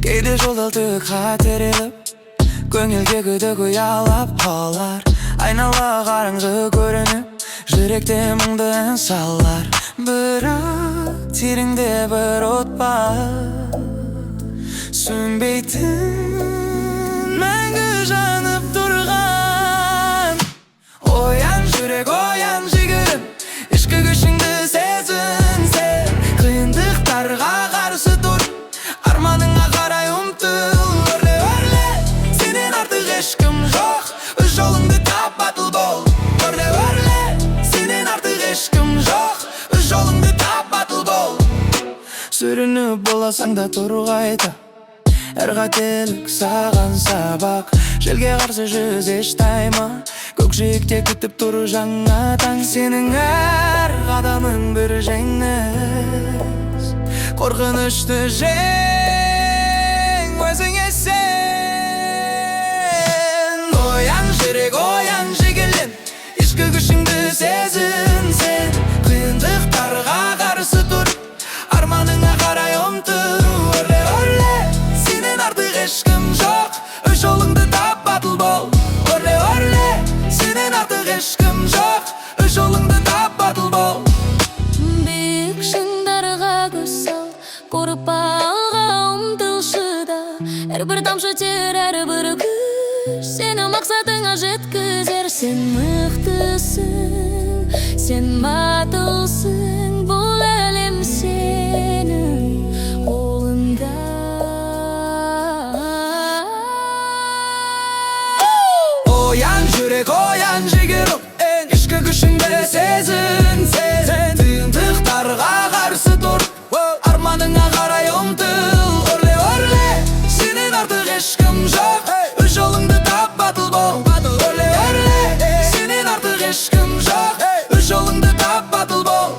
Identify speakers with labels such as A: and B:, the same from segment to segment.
A: Кейде жолдалтық қатереліп, көңілге күдік ұялап қалар. Айнала қараңғы көрініп, жүректе мұңды ән салар. Бірақ тереңде бір от бар, сөнбейтін, мәңгі жанып тұрған. Оян жүрек, оян жігерім, ішкі күшіңді сезін сен. Қиындықтарға қарсы тұр, арманыңа қарай ұмтыл. Өрле, өрле, сенен артық ешкім жоқ, өз жолыңды тап, батыл бол. Өрле, өрле, сенен артық ешкім жоқ, өз жолыңды тап, батыл бол. Сүрініп боласаң да тұр қайта, әр қателік саған сабақ. Желге қарсы жүзеш тайма, көкжиекте күтіп тұр жаңа таң. Сенің әр қадамың бір жеңіс, қорқынышты жең өзіңе сен. Оян жүрек, оян жігерлен, ішкі күшіңді сезін сен. Қиындықтарға қарсы тұр, арманыңа қарай ұмтыл. Өрле, өрле, сенен артық ешкім жоқ, өз жолыңды тап, батыл бол. Өрле, өрле, сенен артық ешкім жоқ, өз жолыңды тап, батыл бол.
B: Биік шыңдарға көз сал, қорықпа, алға ұмтылшы да. Әрбір тамшы тер, әрбір күш сені мақсатыңа жеткізер. Сен мықтысың, сен батылсың, бұл әлем сенің қолыңда.
A: Оян жүрек, оян жігерім, ішкі күшіңді сезін сен. Қиындықтарға қарсы тұр, арманыңа қарай ұмтыл. Өрле, өрле, сенен артық ешкім жоқ, өз жолыңды тап, батыл бол. Өрле, өрле, сенен артық ешкім жоқ, өз жолыңды тап, батыл бол.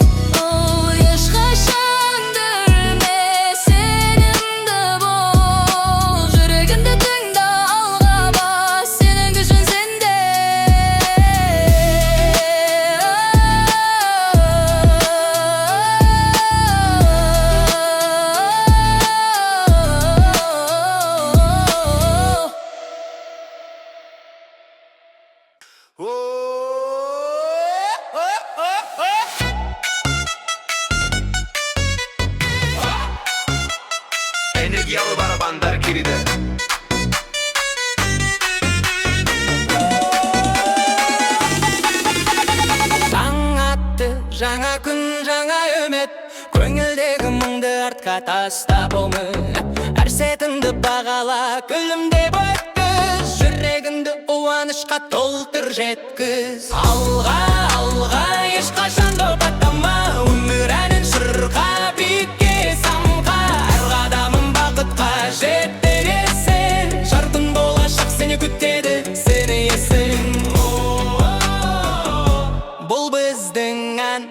B: Ешқашан дүрме сенімді бол, жүрегіңді тыңда, алға бас, сенің күшің сенде.
C: Энергиялы барабандар кириде.
A: Таң атты, жаңа күн, жаңа үміт, көңілдегі мұңды артқа тастап үміт. Әр сәтіңді бағала, күлімдеп өткіз, жүрегіңді қуанышқа толтыр жеткіз. Алға, алға, ешқашан тоқтама, өмір әнін шырқа, биікке самға. Әр қадамың бақытқа жеткізсең, жарқын болашақ сені күтеді, сені есің. Бұл біздің ән.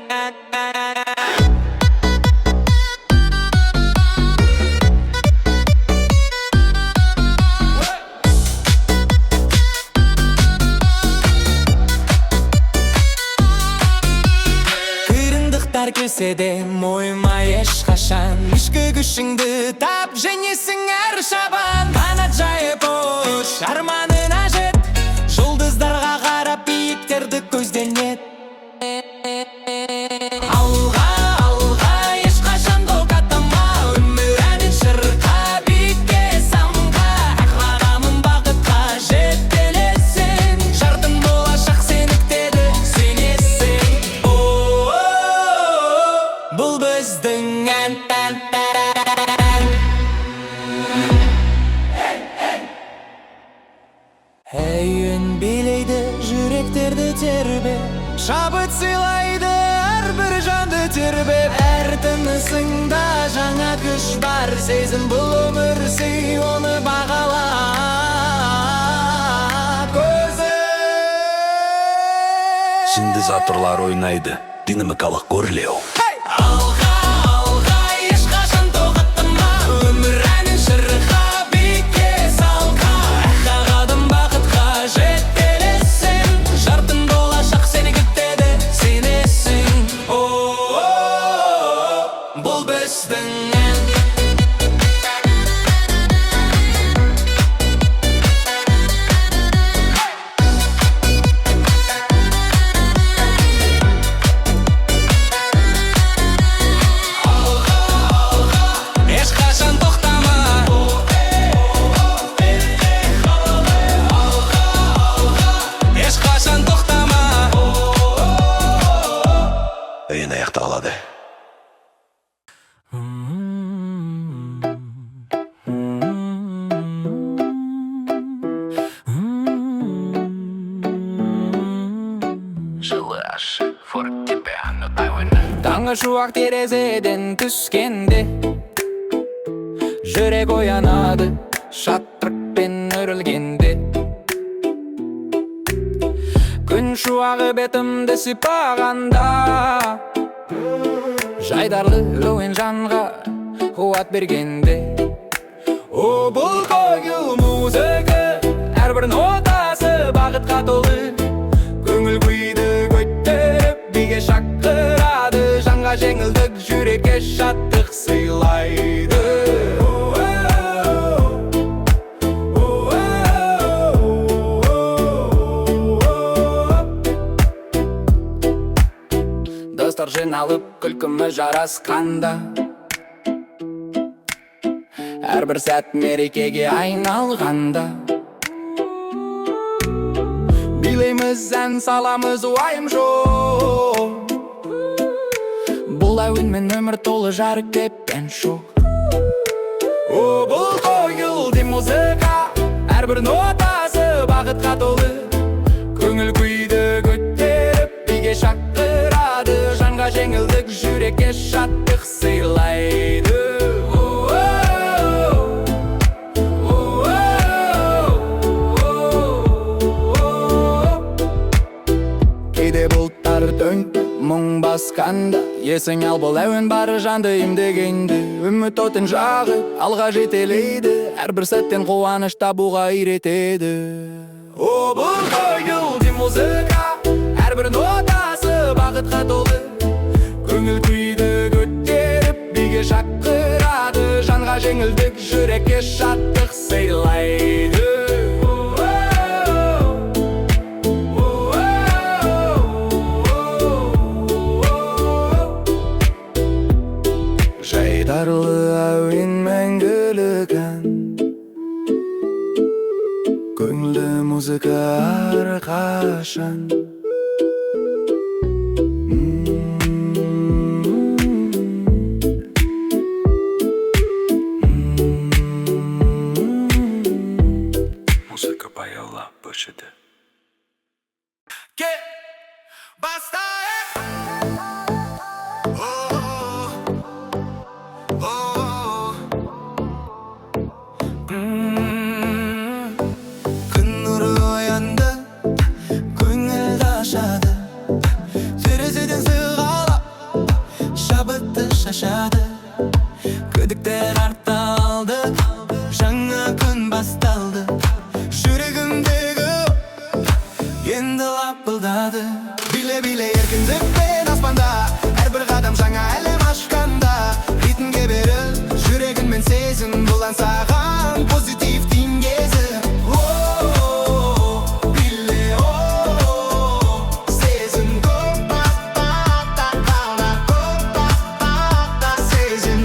A: Қиындықтар келсе де мойыма ешқашан, ішкі күшіңді тап, жеңесің әр шабан. Қанат жайып ұш, арманына жет, жұлдыздарға қарап биіктерді көзденет. Алға, алға, ешқашан тоқтама, өмір әнін шырқа, биікке самға. Әр қадамың бақытқа жеткізсең, жарқын болашақ сені күтеді, сенесің. Бұл біздің ән. Әйін билейді жүректерді тербеп, шабыт сыйлайды әрбір жанды тербеп. Әр тынысыңда жаңа күш бар, сезім бұл өмір, сүй оны бағала. Көзі
C: Синтезаторлар ойнайды, динамикалық көрлеу.
A: Алға, алға, ешқашан тоқтама, өмір әнін шырқа, биікке салға. Таңғы шуақ терезеден түскенде жүрек оянады шаттықпен өрілгенде. Күн шуағы бетімді сипағанда жайдарлы әуен жанға қуат бергенде. О, бұл қою музыка әрбір нотасы бақытқа толы, көңіл күйді көтеріп биге шақырады, жанға жеңілдік жүрекке шаттық сыйлайды. Достар жиналып күлкімі жарасқанда, әрбір сәт мерекеге айналғанда, билейміз ән саламыз уайым жоқ. Бұл әуенмен өмір толы жарық кепкен шоқ. О, бұл қойылды музыка әрбір нотасы бақытқа толы, көңіл күйді көтеріп биге шақырады, жанға жеңілдік жүрекке шаттық сыйлайды. Кейде бұлттар төніп мұң басқанда, есің ал бұл әуен бары жанды емдегенде. Үміт отын жағып алға жетелейді, әрбір сәттен қуаныш табуға үйретеді. О, бұл қойылды музыка әрбір нотасы бақытқа толы, көңіл күйді көтеріп биге шақырады, жанға жеңілдік жүрекке шаттық сыйлайды. Жайдарлы әуен мәңгілік ән, көңілді музыка әрқашан.
C: Музыка баяулап көшеді.
A: Күн нұры оянды, көңілді ашады, терезеден сығалап шабытты шашады. Күдіктер артта алды, жаңа күн басталды, жүрегімдегі енді лапылдады. Биле-биле еркіндікпен аспанда, әрбір қадам жаңа әлем ашқанда, ритмге беріл жүрегіңмен сезім, бұл ән саған позитив теңгезі. Биле, сезім көп бақытта қалда, көп бақытта сезім.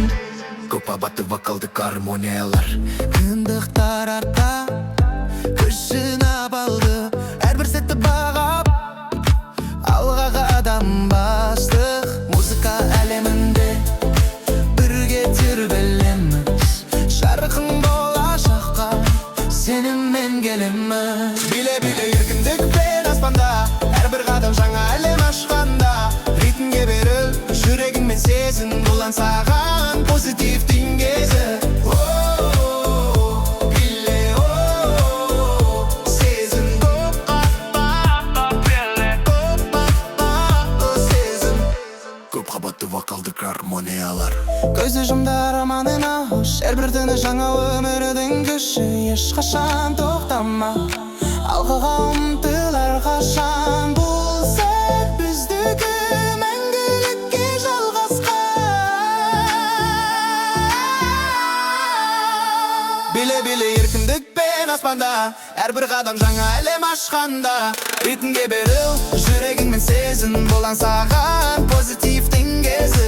A: Көп абатты вокалдық гармониялар, қиындықтар артта, күш жинап алды, әрбір сәтті бағап алға қадам бастық. Музыка әлемінде бірге тербелеміз, жарқын болашаққа сеніммен келеміз. Биле-биле еркіндікпен аспанда, әрбір қадам жаңа әлем ашқанда, ритмге беріл жүрегіңмен сезін, бұл ән саған позитив теңгезі. Вокалдық гармониялар, көзі жұмдар аманына хош, әрбір түні жаңа өмірдің күші, ешқашан тоқтама, алғаға ұмтыл әрқашан. Бұл сәт біздікі мәңгілікке жалғасқан. Биле-биле еркіндікпен аспанда, әрбір қадам жаңа әлем ашқанда, ритмге беріл жүрегіңмен сезін, бұл ән саған позитив теңгезі.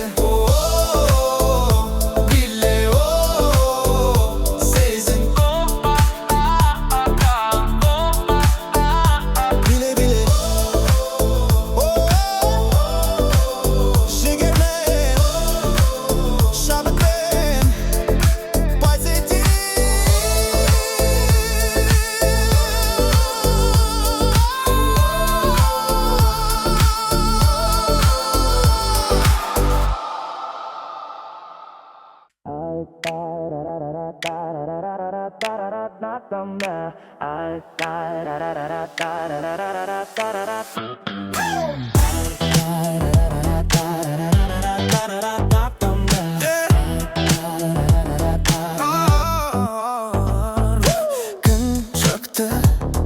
A: Gün çıktı,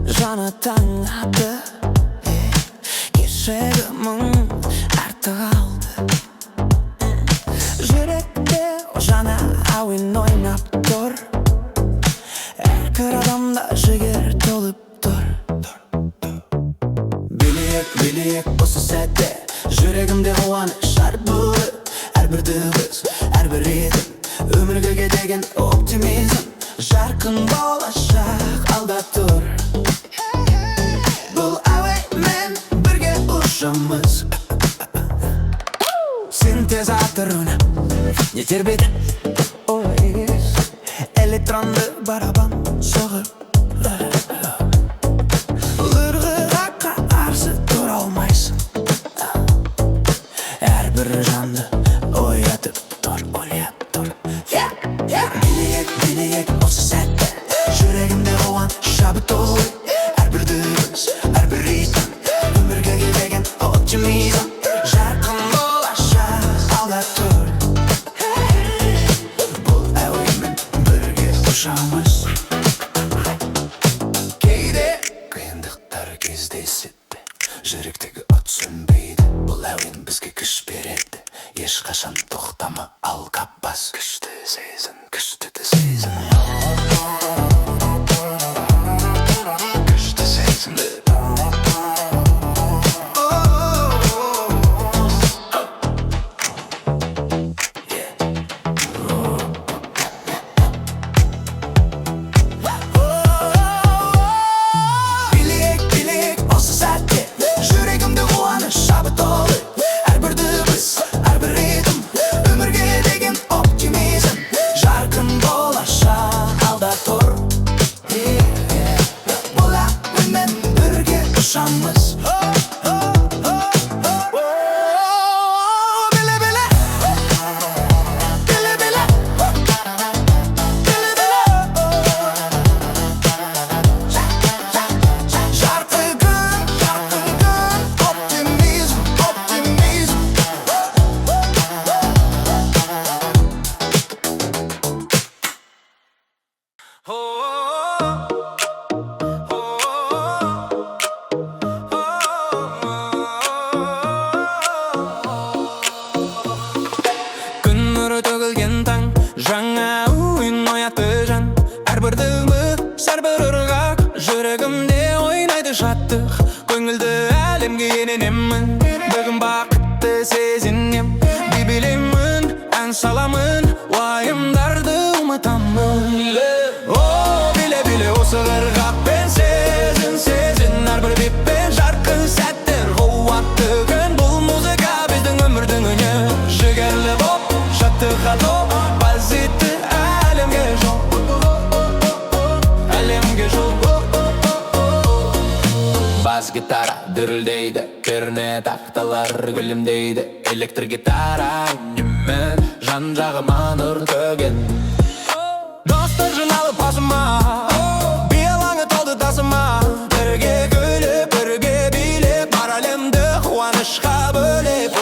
A: jana taң atты. Кешегімің артық алды. Жүректе о жана әуен ойнап тұр. Әркір адамда жігер толып тұр. Білейік осы сәтте жүрегімде қуаныш арбылы. Әрбір дыбыс, әрбір ритм, өмірге деген оптимизм. Жарқын болашақ алда тұр. Бұл әуенмен бірге ұшамыз. Синтезаторына не тербеді ой, электронды барабан соғып. Ырғыға қарсы тұра алмайсың. Әрбір жанды оятып тұр, оятып тұр. Білейік осы сәтте жүрегімде қуаныш шабыт толы. Әрбір дыбыс, әрбір ритм, өмірге деген оптимизм. Жарқын болашақ алда тұр. Бұл әуенмен бірге ұшамыз. Кейде қиындықтар кездеседі, жүректегі от сөнбейді. Бұл әуен бізге күш береді, ешқашан тоқтама, алға бас. Күшті сезін, күшті сезін. Күшті сезін. Білейік осы сәтте жүрегімде қуаныш шабыт толы. Әрбір дыбыс, әрбір ритм, өмірге деген оптимизм. Жарқын болашақ алда тұр. Бұл әуенмен бірге ұшамыз. Күн нұры төгілген таң, жаңа ойын оятты жан. Әрбір дыбыс, әрбір ырғақ, жүрегімде ойнайды шаттық. Көңілді әлемге енемін, бүгін бақытты сезінем. Би билеймін, ән саламын, уайымдарды ұмытамын. Біле осы ырғақпен сезін, сезін. Әрбір биппен жарқын сәттер, қуатты күн. Бұл музыка біздің өмірдің үні, жігерлі боп, шаттыққа топ, позитті әлемге жол, әлемге жол. Бас гитара дүрілдейді, перне тақталар күлімдейді. Электр гитара үніммен жан жағыма нұр төгеді. Достар жиналып басыма, би алаңы толды тасыма. Бірге күліп, бірге билеп, бар әлемді қуанышқа бөлеп.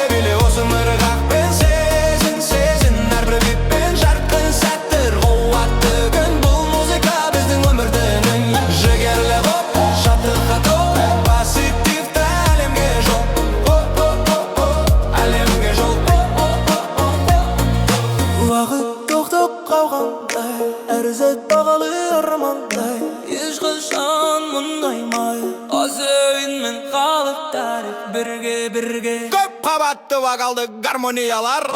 A: Біле осы ырғақпен сезін, сезін. Әрбір биппен жарқын сәттер, қуатты күн. Бұл музыка біздің өмірдің үні, жігерлі боп, шаттыққа топ, позитивті әлемге жол, әлемге жол. Уақыт тоқтап қалғандай, әр сәт бағалы армандай. Ешқашан мұңаймай, осы үнмен қалып тарих бірге. Көп қабатты вокалды гармониялар.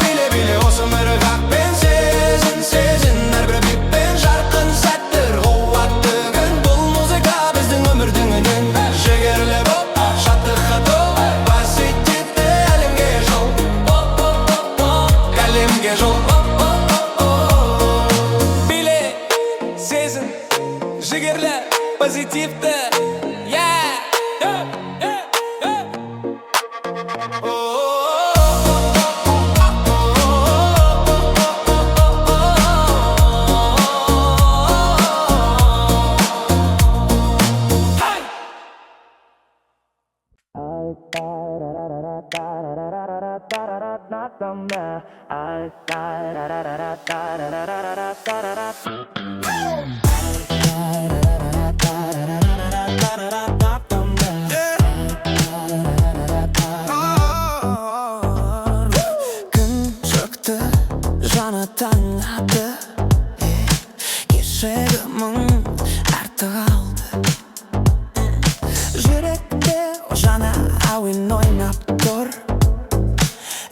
A: Біле осы ырғақпен сезін, сезін. Әрбір биппен жарқын сәттер, қуатты күн. Бұл музыка біздің өмірдің үні, жігерлі боп, шаттыққа топ, позитивті әлемге жол, әлемге жол. Біле, сезін, жігерлі, позитивті. Күн шықты, жаны таң атты, кешегі мұң артық алды. Жүректе жаңа әуен ойнап тұр,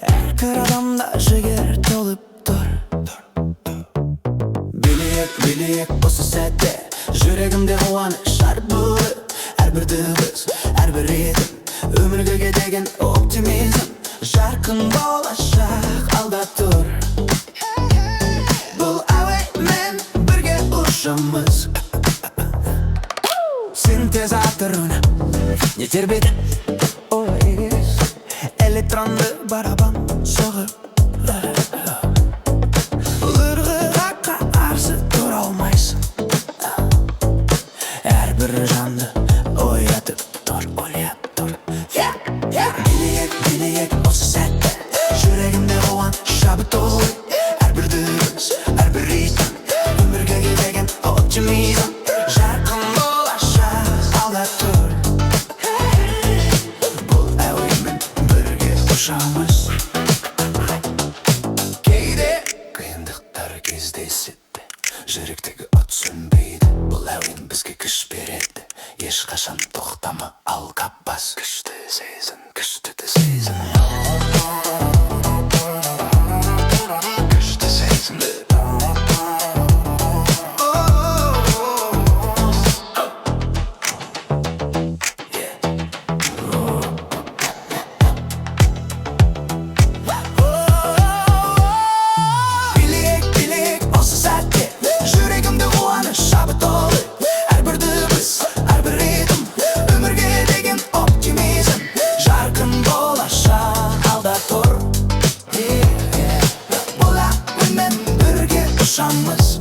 A: әркір адамда жігер толып тұр. Билейік осы сәтте, жүрегімде қуаныш арбылы. Әрбір дыбыс, әрбір ритм, өмірге деген оптимизм. Жарқын болашақ алда тұр. Бұл әуенмен бірге ұшамыз. Синтез атырына не тербеді ой, электронды барабан соғып. Ырғыраққа қарсы тұра алмайсың. Әрбір жанды оятып тұр, ойлап тұр. Билейік осы сәтте, жүрегімде қуаныш шабыт толы. Әрбір дыбыс, әрбір ритм, өмірге деген оптимизм. Жарқын болашақ алда тұр. Бұл әуенмен бірге ұшамыз. Кейде қиындықтар кездеседі, жүректегі от сөнбейді. Бұл әуен бізге күш береді, ешқашан тоқтама, алға бас. Күшті сезін, күшті сезін, күшті сезін. Билейік осы сәтте, жүрегімде қуаныш шабыт толы. Әрбір дыбыс, әрбір ритм, өмірге деген оптимизм. Жарқын болашақ алда тұр. Бұл әуенмен бірге ұшамыз.